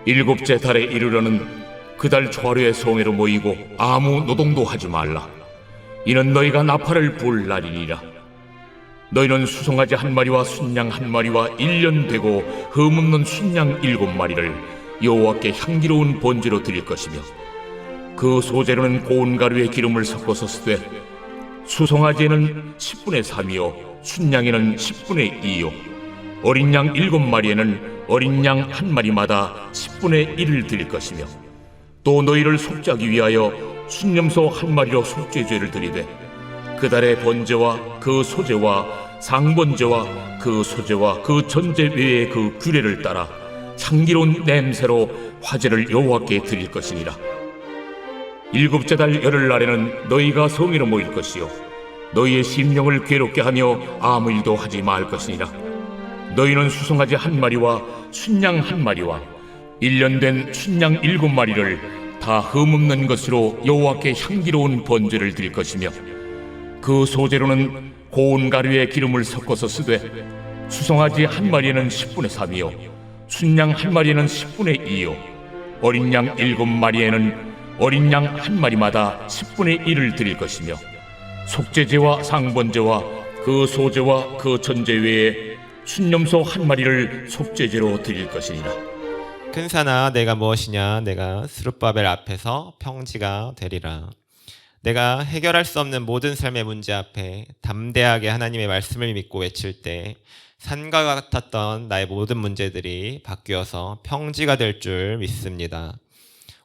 일곱째 달에 이르러는 그달 초하루의 성회로 모이고 아무 노동도 하지 말라. 이는 너희가 나팔을 불 날이니라. 너희는 수송아지 한 마리와 순양 한 마리와 1년 되고 흠없는 순양 7마리를 여호와께 향기로운 번제로 드릴 것이며, 그 소재로는 고운 가루에 기름을 섞어서 쓰되, 수송아지에는 10분의 3이요 순양에는 10분의 2요 어린 양 7마리에는 어린 양 한 마리마다 10분의 1을 드릴 것이며, 또 너희를 속죄하기 위하여 순념소 한 마리로 속죄죄를 드리되, 그달의 번제와 그 소제와 상번제와 그 소제와 그 전제 외의 그 규례를 따라 향기로운 냄새로 화제를 여호와께 드릴 것이니라. 일곱째 달 열흘날에는 너희가 성회로 모일 것이요 너희의 심령을 괴롭게 하며 아무 일도 하지 말 것이니라. 너희는 수송아지 한 마리와 순양 한 마리와 1년 된 순양 7마리를 다 흠없는 것으로 여호와께 향기로운 번제를 드릴 것이며, 그 소재로는 고운 가루에 기름을 섞어서 쓰되, 수송아지 한 마리에는 10분의 3이요 순양 한 마리에는 10분의 2요 어린 양 7마리에는 어린 양 한 마리마다 10분의 1을 드릴 것이며, 속죄제와 상번제와 그 소제와 그 전제 외에 순념소 한 마리를 속죄제로 드릴 것이니라. 큰 산아, 내가 무엇이냐? 내가 스룹바벨 앞에서 평지가 되리라. 내가 해결할 수 없는 모든 삶의 문제 앞에 담대하게 하나님의 말씀을 믿고 외칠 때 산과 같았던 나의 모든 문제들이 바뀌어서 평지가 될 줄 믿습니다.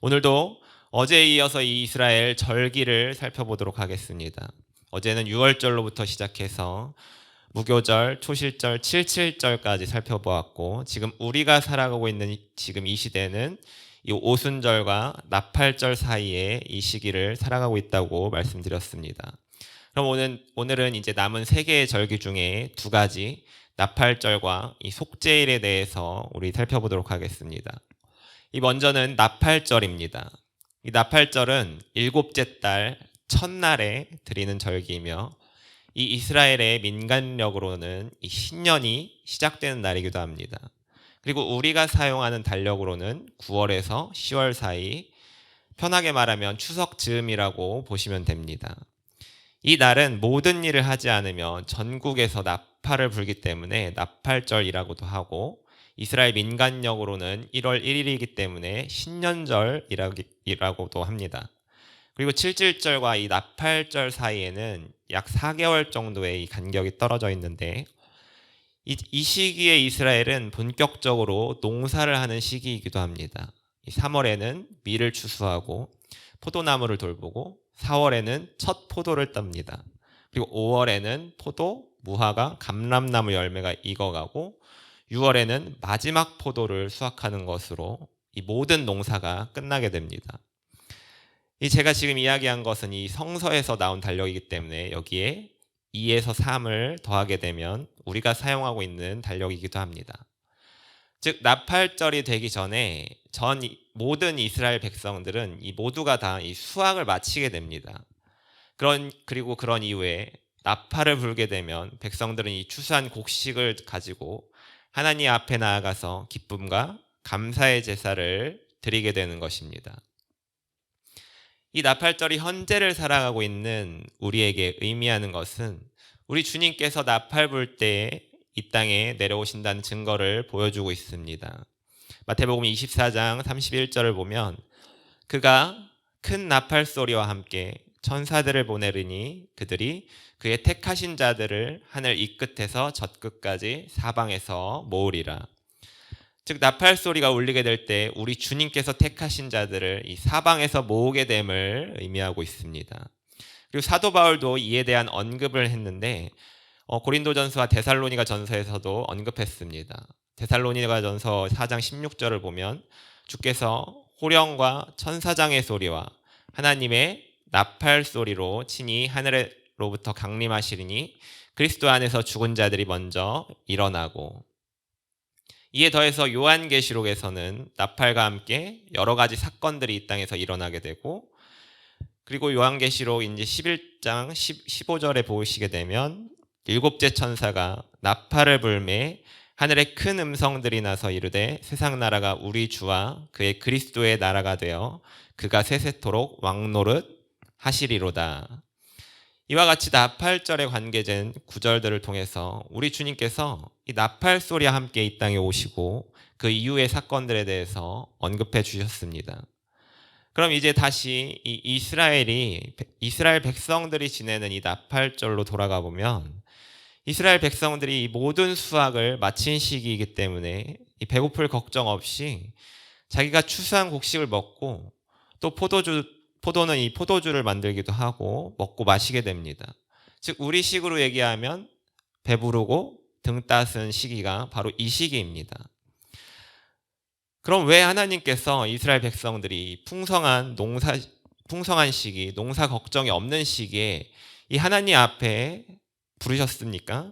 오늘도 어제에 이어서 이 이스라엘 절기를 살펴보도록 하겠습니다. 어제는 6월절로부터 시작해서 무교절, 초실절, 칠칠절까지 살펴보았고, 지금 우리가 살아가고 있는 지금 이 시대는 이 오순절과 나팔절 사이에 이 시기를 살아가고 있다고 말씀드렸습니다. 그럼 오늘은 이제 남은 3개의 절기 중에 2가지, 나팔절과 이 속죄일에 대해서 우리 살펴보도록 하겠습니다. 이 먼저는 나팔절입니다. 이 나팔절은 7째 달 첫날에 드리는 절기이며, 이 이스라엘의 민간력으로는 이 신년이 시작되는 날이기도 합니다. 그리고 우리가 사용하는 달력으로는 9월에서 10월 사이, 편하게 말하면 추석 즈음이라고 보시면 됩니다. 이 날은 모든 일을 하지 않으면 전국에서 나팔을 불기 때문에 나팔절이라고도 하고, 이스라엘 민간력으로는 1월 1일이기 때문에 신년절이라고도 합니다. 그리고 칠칠절과 이 나팔절 사이에는 약 4개월 정도의 이 간격이 떨어져 있는데, 이 시기에 이스라엘은 본격적으로 농사를 하는 시기이기도 합니다. 3월에는 밀을 추수하고 포도나무를 돌보고, 4월에는 첫 포도를 땁니다. 그리고 5월에는 포도, 무화과, 감람나무 열매가 익어가고, 6월에는 마지막 포도를 수확하는 것으로 이 모든 농사가 끝나게 됩니다. 제가 지금 이야기한 것은 이 성서에서 나온 달력이기 때문에 여기에 2에서 3을 더하게 되면 우리가 사용하고 있는 달력이기도 합니다. 즉, 나팔절이 되기 전에 모든 이스라엘 백성들은 이 모두가 다 이 수확을 마치게 됩니다. 그리고 그런 이후에 나팔을 불게 되면 백성들은 이 추수한 곡식을 가지고 하나님 앞에 나아가서 기쁨과 감사의 제사를 드리게 되는 것입니다. 이 나팔절이 현재를 살아가고 있는 우리에게 의미하는 것은, 우리 주님께서 나팔 불 때에 이 땅에 내려오신다는 증거를 보여주고 있습니다. 마태복음 24장 31절을 보면, 그가 큰 나팔 소리와 함께 천사들을 보내리니 그들이 그의 택하신 자들을 하늘 이 끝에서 저 끝까지 사방에서 모으리라. 즉, 나팔 소리가 울리게 될 때 우리 주님께서 택하신 자들을 이 사방에서 모으게 됨을 의미하고 있습니다. 그리고 사도 바울도 이에 대한 언급을 했는데, 고린도전서와 데살로니가 전서에서도 언급했습니다. 데살로니가 전서 4장 16절을 보면, 주께서 호령과 천사장의 소리와 하나님의 나팔 소리로 친히 하늘로부터 강림하시리니 그리스도 안에서 죽은 자들이 먼저 일어나고, 이에 더해서 요한계시록에서는 나팔과 함께 여러 가지 사건들이 이 땅에서 일어나게 되고, 그리고 요한계시록 이제 11장 15절에 보시게 되면 7째 천사가 나팔을 불매 하늘에 큰 음성들이 나서 이르되 세상 나라가 우리 주와 그의 그리스도의 나라가 되어 그가 세세토록 왕노릇 하시리로다. 이와 같이 나팔절에 관계된 구절들을 통해서 우리 주님께서 이 나팔 소리와 함께 이 땅에 오시고 그 이후의 사건들에 대해서 언급해 주셨습니다. 그럼 이제 다시 이 이스라엘 백성들이 지내는 이 나팔절로 돌아가 보면 이스라엘 백성들이 이 모든 수확을 마친 시기이기 때문에 이 배고플 걱정 없이 자기가 추수한 곡식을 먹고 또 포도는 이 포도주를 만들기도 하고 먹고 마시게 됩니다. 즉 우리식으로 얘기하면 배부르고 등 따스한 시기가 바로 이 시기입니다. 그럼 왜 하나님께서 이스라엘 백성들이 풍성한 시기, 농사 걱정이 없는 시기에 이 하나님 앞에 부르셨습니까?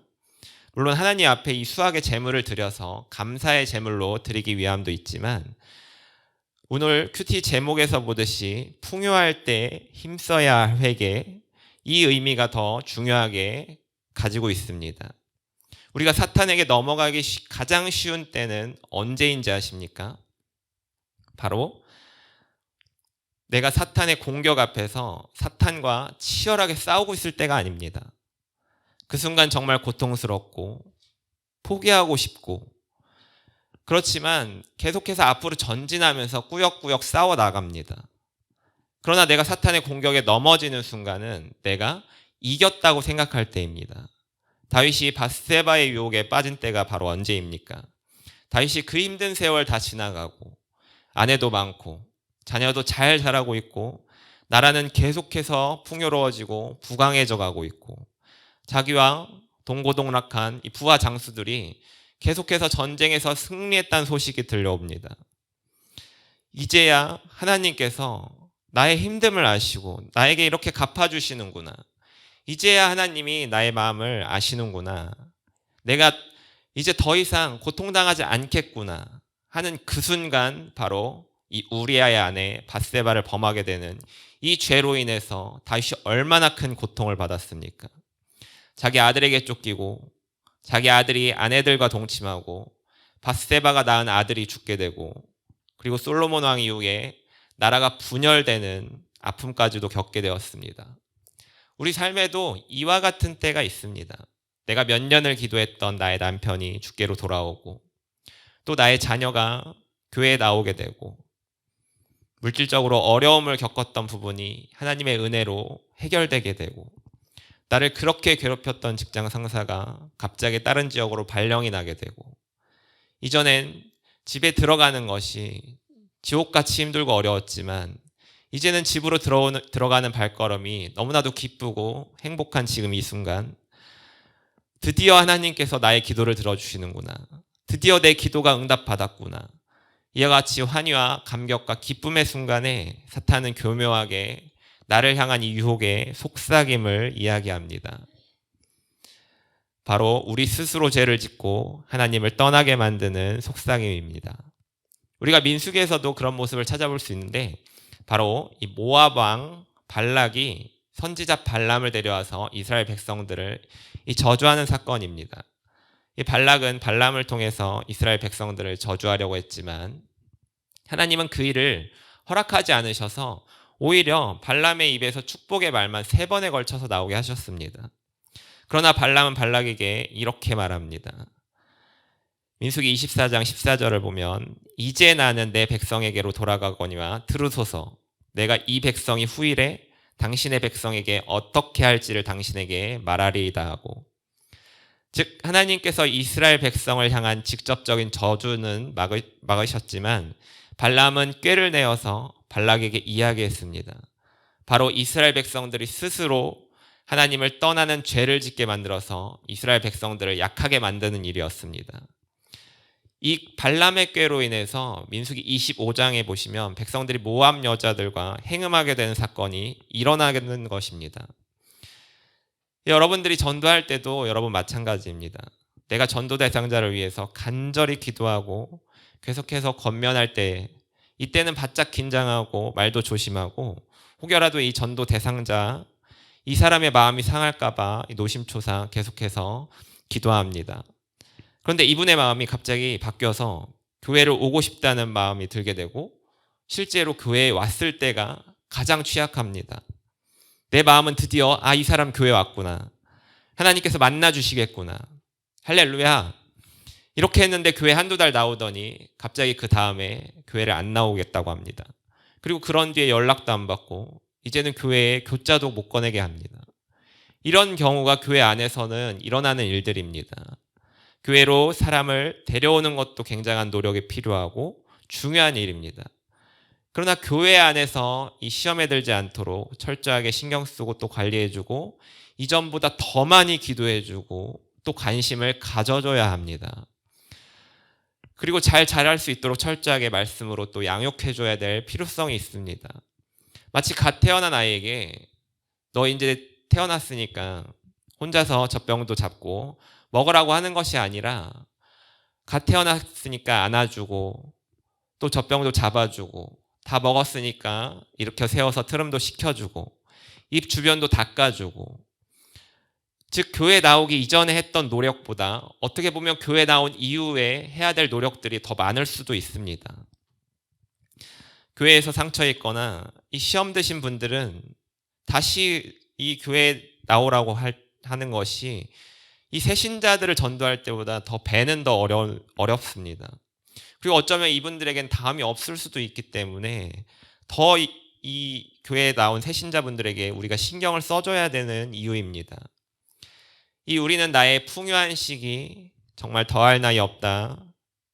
물론 하나님 앞에 이 수확의 제물을 드려서 감사의 제물로 드리기 위함도 있지만 오늘 큐티 제목에서 보듯이 풍요할 때 힘써야 할 회개, 이 의미가 더 중요하게 가지고 있습니다. 우리가 사탄에게 넘어가기 가장 쉬운 때는 언제인지 아십니까? 바로 내가 사탄의 공격 앞에서 사탄과 치열하게 싸우고 있을 때가 아닙니다. 그 순간 정말 고통스럽고 포기하고 싶고 그렇지만 계속해서 앞으로 전진하면서 꾸역꾸역 싸워 나갑니다. 그러나 내가 사탄의 공격에 넘어지는 순간은 내가 이겼다고 생각할 때입니다. 다윗이 밧세바의 유혹에 빠진 때가 바로 언제입니까? 다윗이 그 힘든 세월 다 지나가고 아내도 많고 자녀도 잘 자라고 있고 나라는 계속해서 풍요로워지고 부강해져 가고 있고 자기와 동고동락한 이 부하 장수들이 계속해서 전쟁에서 승리했다는 소식이 들려옵니다. 이제야 하나님께서 나의 힘듦을 아시고 나에게 이렇게 갚아주시는구나. 이제야 하나님이 나의 마음을 아시는구나. 내가 이제 더 이상 고통당하지 않겠구나 하는 그 순간 바로 이 우리아의 아내 밧세바를 범하게 되는 이 죄로 인해서 다윗이 얼마나 큰 고통을 받았습니까? 자기 아들에게 쫓기고 자기 아들이 아내들과 동침하고 밧세바가 낳은 아들이 죽게 되고 그리고 솔로몬 왕 이후에 나라가 분열되는 아픔까지도 겪게 되었습니다. 우리 삶에도 이와 같은 때가 있습니다. 내가 몇 년을 기도했던 나의 남편이 주께로 돌아오고 또 나의 자녀가 교회에 나오게 되고 물질적으로 어려움을 겪었던 부분이 하나님의 은혜로 해결되게 되고 나를 그렇게 괴롭혔던 직장 상사가 갑자기 다른 지역으로 발령이 나게 되고 이전엔 집에 들어가는 것이 지옥같이 힘들고 어려웠지만 이제는 집으로 들어가는 발걸음이 너무나도 기쁘고 행복한 지금 이 순간 드디어 하나님께서 나의 기도를 들어주시는구나. 드디어 내 기도가 응답받았구나. 이와 같이 환희와 감격과 기쁨의 순간에 사탄은 교묘하게 나를 향한 이 유혹의 속삭임을 이야기합니다. 바로 우리 스스로 죄를 짓고 하나님을 떠나게 만드는 속삭임입니다. 우리가 민수기에서도 그런 모습을 찾아볼 수 있는데 바로 이 모압 왕 발락이 선지자 발람을 데려와서 이스라엘 백성들을 저주하는 사건입니다. 이 발락은 발람을 통해서 이스라엘 백성들을 저주하려고 했지만 하나님은 그 일을 허락하지 않으셔서 오히려 발람의 입에서 축복의 말만 3번에 걸쳐서 나오게 하셨습니다. 그러나 발람은 발락에게 이렇게 말합니다. 민수기 24장 14절을 보면 이제 나는 내 백성에게로 돌아가거니와 들으소서 내가 이 백성이 후일에 당신의 백성에게 어떻게 할지를 당신에게 말하리이다 하고 즉 하나님께서 이스라엘 백성을 향한 직접적인 저주는 막으셨지만 발람은 꾀를 내어서 발락에게 이야기했습니다. 바로 이스라엘 백성들이 스스로 하나님을 떠나는 죄를 짓게 만들어서 이스라엘 백성들을 약하게 만드는 일이었습니다. 이 발람의 꾀로 인해서 민수기 25장에 보시면 백성들이 모압 여자들과 행음하게 되는 사건이 일어나게 되는 것입니다. 여러분들이 전도할 때도 여러분 마찬가지입니다. 내가 전도 대상자를 위해서 간절히 기도하고 계속해서 권면할 때 이때는 바짝 긴장하고 말도 조심하고 혹여라도 이 전도 대상자 이 사람의 마음이 상할까 봐 노심초사 계속해서 기도합니다. 그런데 이분의 마음이 갑자기 바뀌어서 교회를 오고 싶다는 마음이 들게 되고 실제로 교회에 왔을 때가 가장 취약합니다. 내 마음은 드디어 이 사람 교회 왔구나. 하나님께서 만나주시겠구나. 할렐루야. 이렇게 했는데 교회 한두 달 나오더니 갑자기 그 다음에 교회를 안 나오겠다고 합니다. 그리고 그런 뒤에 연락도 안 받고 이제는 교회에 교자도 못 꺼내게 합니다. 이런 경우가 교회 안에서는 일어나는 일들입니다. 교회로 사람을 데려오는 것도 굉장한 노력이 필요하고 중요한 일입니다. 그러나 교회 안에서 이 시험에 들지 않도록 철저하게 신경 쓰고 또 관리해주고 이전보다 더 많이 기도해주고 또 관심을 가져줘야 합니다. 그리고 잘 자랄 수 있도록 철저하게 말씀으로 또 양육해줘야 될 필요성이 있습니다. 마치 갓 태어난 아이에게 너 이제 태어났으니까 혼자서 젖병도 잡고 먹으라고 하는 것이 아니라 갓 태어났으니까 안아주고 또 젖병도 잡아주고 다 먹었으니까 이렇게 세워서 트름도 시켜주고 입 주변도 닦아주고 즉 교회 나오기 이전에 했던 노력보다 어떻게 보면 교회 나온 이후에 해야 될 노력들이 더 많을 수도 있습니다. 교회에서 상처 있거나 이 시험 드신 분들은 다시 이 교회에 나오라고 하는 것이 이 새신자들을 전도할 때보다 더 배는 더 어렵습니다. 그리고 어쩌면 이분들에겐 다음이 없을 수도 있기 때문에 더 이 교회에 나온 새신자분들에게 우리가 신경을 써줘야 되는 이유입니다. 이 우리는 나의 풍요한 시기, 정말 더할 나위 없다.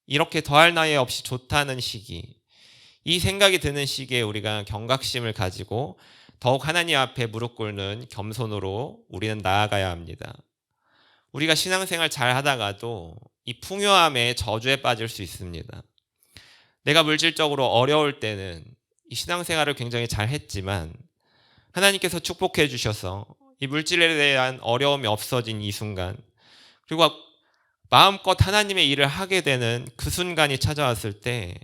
이렇게 더할 나위 없이 좋다는 시기. 이 생각이 드는 시기에 우리가 경각심을 가지고 더욱 하나님 앞에 무릎 꿇는 겸손으로 우리는 나아가야 합니다. 우리가 신앙생활 잘 하다가도 이 풍요함에 저주에 빠질 수 있습니다. 내가 물질적으로 어려울 때는 이 신앙생활을 굉장히 잘 했지만 하나님께서 축복해 주셔서 이 물질에 대한 어려움이 없어진 이 순간 그리고 마음껏 하나님의 일을 하게 되는 그 순간이 찾아왔을 때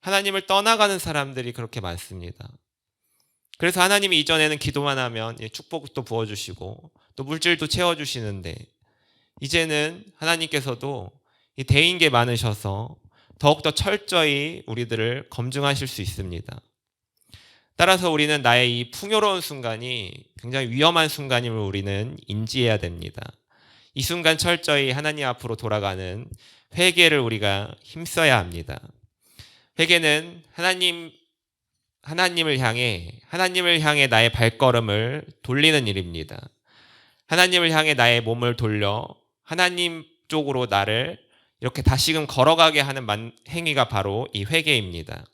하나님을 떠나가는 사람들이 그렇게 많습니다. 그래서 하나님이 이전에는 기도만 하면 축복도 부어주시고 또 물질도 채워주시는데 이제는 하나님께서도 이 대인계 많으셔서 더욱더 철저히 우리들을 검증하실 수 있습니다. 따라서 우리는 나의 이 풍요로운 순간이 굉장히 위험한 순간임을 우리는 인지해야 됩니다. 이 순간 철저히 하나님 앞으로 돌아가는 회개를 우리가 힘써야 합니다. 회개는 하나님을 향해 나의 발걸음을 돌리는 일입니다. 하나님을 향해 나의 몸을 돌려 하나님 쪽으로 나를 이렇게 다시금 걸어가게 하는 행위가 바로 이 회개입니다.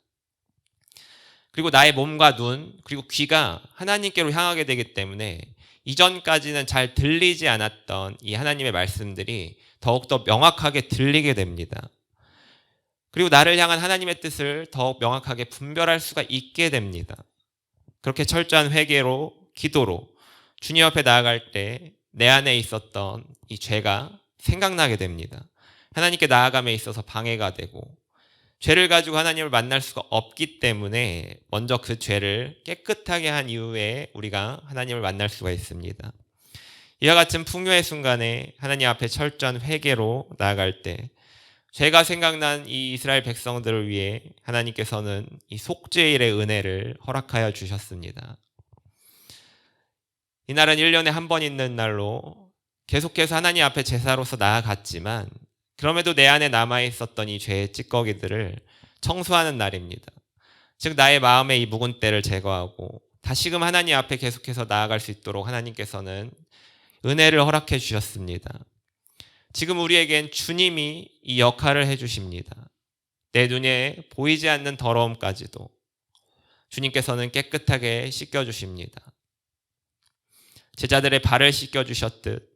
그리고 나의 몸과 눈 그리고 귀가 하나님께로 향하게 되기 때문에 이전까지는 잘 들리지 않았던 이 하나님의 말씀들이 더욱더 명확하게 들리게 됩니다. 그리고 나를 향한 하나님의 뜻을 더욱 명확하게 분별할 수가 있게 됩니다. 그렇게 철저한 회개로 기도로 주님 앞에 나아갈 때 내 안에 있었던 이 죄가 생각나게 됩니다. 하나님께 나아감에 있어서 방해가 되고 죄를 가지고 하나님을 만날 수가 없기 때문에 먼저 그 죄를 깨끗하게 한 이후에 우리가 하나님을 만날 수가 있습니다. 이와 같은 풍요의 순간에 하나님 앞에 철저한 회개로 나아갈 때 죄가 생각난 이 이스라엘 백성들을 위해 하나님께서는 이 속죄일의 은혜를 허락하여 주셨습니다. 이날은 1년에 한 번 있는 날로 계속해서 하나님 앞에 제사로서 나아갔지만 그럼에도 내 안에 남아있었던 이 죄의 찌꺼기들을 청소하는 날입니다. 즉 나의 마음의 이 묵은 때를 제거하고 다시금 하나님 앞에 계속해서 나아갈 수 있도록 하나님께서는 은혜를 허락해 주셨습니다. 지금 우리에겐 주님이 이 역할을 해주십니다. 내 눈에 보이지 않는 더러움까지도 주님께서는 깨끗하게 씻겨주십니다. 제자들의 발을 씻겨주셨듯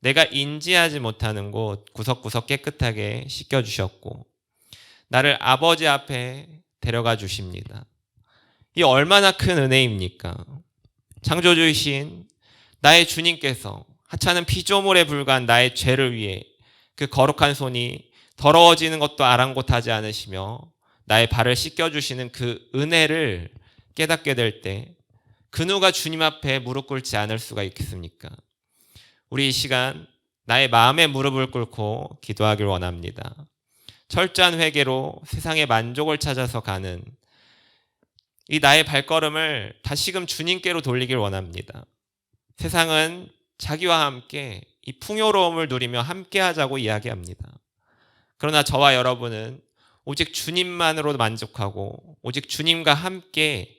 내가 인지하지 못하는 곳 구석구석 깨끗하게 씻겨주셨고 나를 아버지 앞에 데려가 주십니다. 이 얼마나 큰 은혜입니까? 창조주이신 나의 주님께서 하찮은 피조물에 불과한 나의 죄를 위해 그 거룩한 손이 더러워지는 것도 아랑곳하지 않으시며 나의 발을 씻겨주시는 그 은혜를 깨닫게 될 때 그 누가 주님 앞에 무릎 꿇지 않을 수가 있겠습니까? 우리 이 시간 나의 마음의 무릎을 꿇고 기도하길 원합니다. 철저한 회개로 세상의 만족을 찾아서 가는 이 나의 발걸음을 다시금 주님께로 돌리길 원합니다. 세상은 자기와 함께 이 풍요로움을 누리며 함께 하자고 이야기합니다. 그러나 저와 여러분은 오직 주님만으로 만족하고 오직 주님과 함께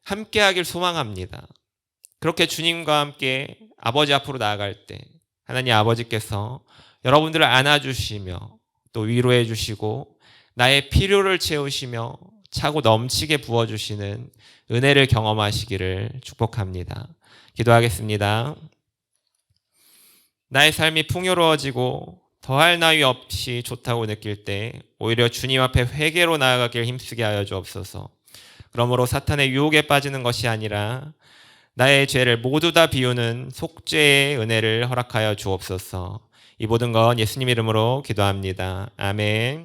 하길 소망합니다. 그렇게 주님과 함께 아버지 앞으로 나아갈 때 하나님 아버지께서 여러분들을 안아주시며 또 위로해 주시고 나의 필요를 채우시며 차고 넘치게 부어주시는 은혜를 경험하시기를 축복합니다. 기도하겠습니다. 나의 삶이 풍요로워지고 더할 나위 없이 좋다고 느낄 때 오히려 주님 앞에 회개로 나아가길 힘쓰게 하여 주옵소서. 그러므로 사탄의 유혹에 빠지는 것이 아니라 나의 죄를 모두 다 비우는 속죄의 은혜를 허락하여 주옵소서. 이 모든 건 예수님 이름으로 기도합니다. 아멘.